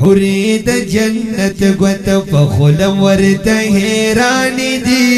حوری د جنت گوت پخولم ورت حیران دی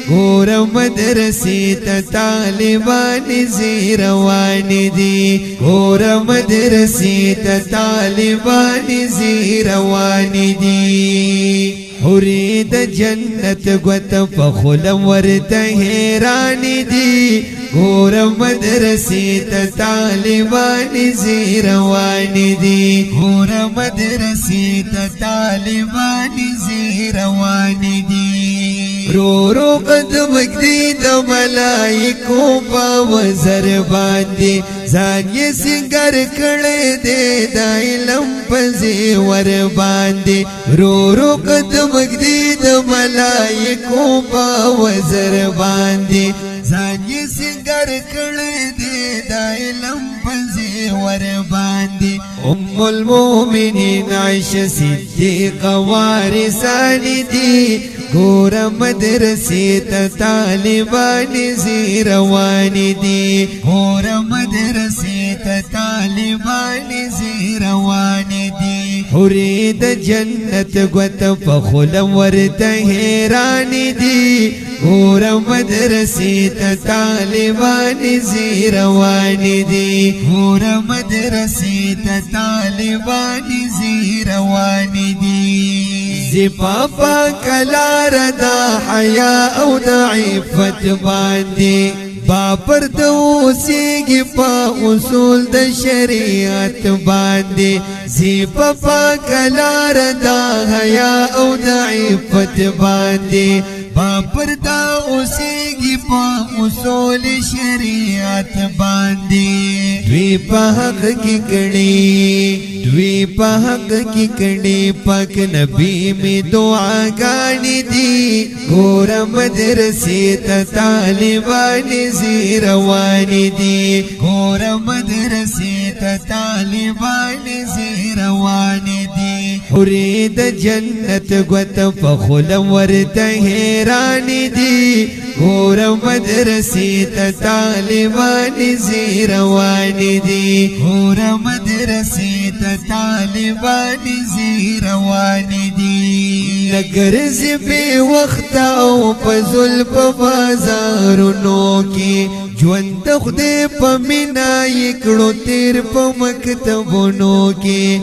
گور مدرسی تا طالبان زیروان دی گور مدرسی تا طالبان زیروان دی حوری د جنت گوت پخولم ورت حیران دی گور مدرسی تا طالبان زیروان دی گور مدرسی تا طالبان زیروان دی رو رو قدم اگدی دا ملائکو پا وزر باندی زان یہ سنگر کڑے دے دا علم پزی ور باندی رو رو قدم اگدی دا ملائکو پا وزر باندی زان یہ سنگر کڑے دے دا علم پزی ور باندی ام المومنین عائشہ صدیق وارثان دی گور مدرسی تا طالبان زیروان دی گور مدرسی تا طالبان زیروان دی حوری د جنت گوت پخولم ورت حیران دی گور مدرسی تا طالبان زیروان دی گور مدرسی تا طالبان زیروان دی زپاپا کلار دا حیا او دا عفت باندی باپر دو سیگی پا اصول دا شریعت باندی زپاپا کلار دا حیا او دا عفت باندی باپر دا سیگی پا اصول شریعت باندی دوی پا حق کی کڑی دوی پا حق کی کڑی پاک نبی میں دعا گانی دی گور مدرسی تا طالبان زیروان دی گور مدرسی تا طالبان زیروان دی حوری د جنت گوت پخولم ورت حیران دی گور مدرسی تا طالبان زیروان دی گور مدرسی تا طالبان زیروان دی نگرزی بے وقت او پزل پا بازارونو کی جوند خدای پا منائی کڑو تیر پا مکتبونو کی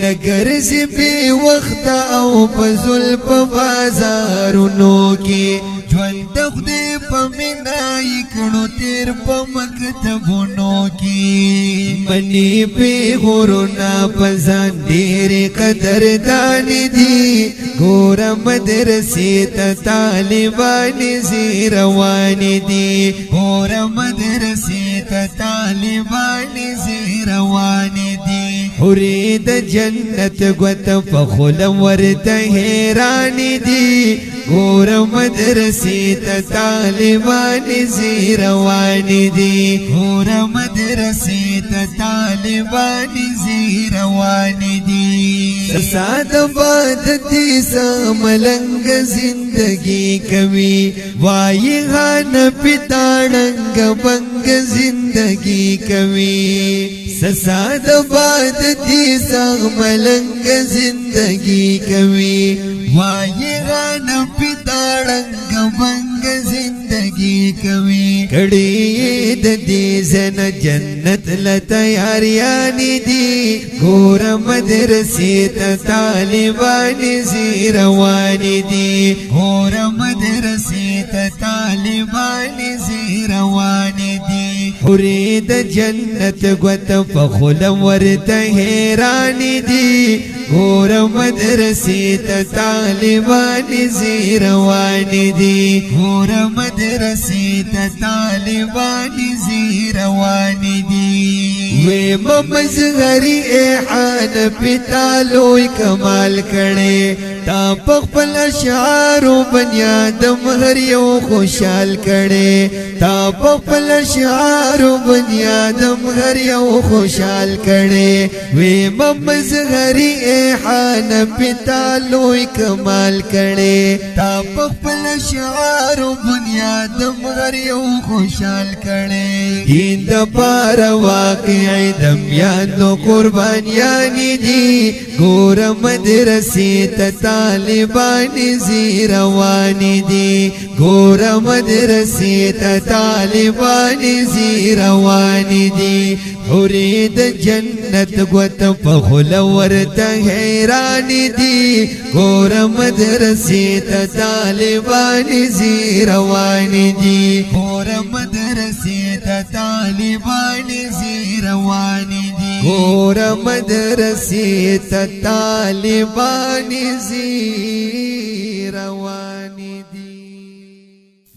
نگرزی بے وقت او پزل پا بازارونو کی جوند خدای پا منائی کڑو تیر پا مکتبونو کی منی پی غرونا پزان دیر قدر دان دی گور مدرسی تا طالبان زیروان دی گور مدرسی تا طالبان زیروان دی حوری د جنت گوت پخولم ورت حیران دی گور مدرسی تا طالبان زیروان دی گور مدرسی تا طالبان زیروان دی سساد باد دیسا ملنگ زندگی کبھی وائی غان پتاڑنگ بنگ زندگی کبھی سساد باد دیسا ملنگ زندگی کبھی وائی غان پتاڑنگ بنگ زندگی کبھی کڑی دی زن جنت لتیاریان دی گور مدرسی تا طالبان زیروان دی گور مدرسی تا طالبان زیروان دی حوری د جنت گوت پخولم ورت حیران دی گور مدرسی تا طالبان زیروان دی گور مدرسی تا طالبان زیروان دی وی ممزغری احان پتالوی کمال کڑے تا پخپل اشعارو بنیادم ہر یو خوشحال کڑے تا پخپل اشعارو بنیادم ہر یو خوشحال کڑے وی ممزغری احان پتالوی کمال کڑے تا پخپل اشعارو بنیادم ہر یو خوشحال کڑے دین دا پارا واقع عیدم یانو قربانیانی دی گور مدرسی تا طالبانی زی روانی دی گور مدرسی تا طالبانی زی روانی دی حرید جنت گوت پخل ورت حیرانی دی گور مدرسی تا طالبانی زی روانی دی گور مدرسی تا طالبانی زی روانی دی گور مدرسی تا طالبانی زی روانی دی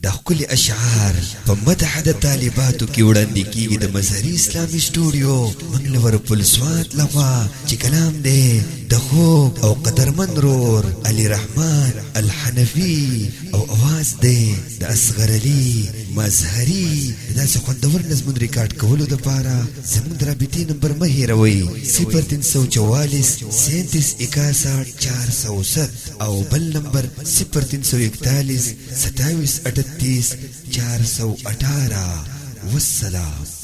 دا کل اشعار په مدح د طالباتو کې وړاندې کیږي د مظهري اسلامي سټوډیو منګلور پلسوات لغوا چې کلام دی د خوږ او قدرمن رور علي رحمان الحنفي او اواز دی د اصغر علي مظهري داسې خوندور نظمون ریکارډ کولو دپاره زموږ د رابطې نمبر مه هېروئ 0344 37 61 407 او بل نمبر 0341 27 38 418 والسلام.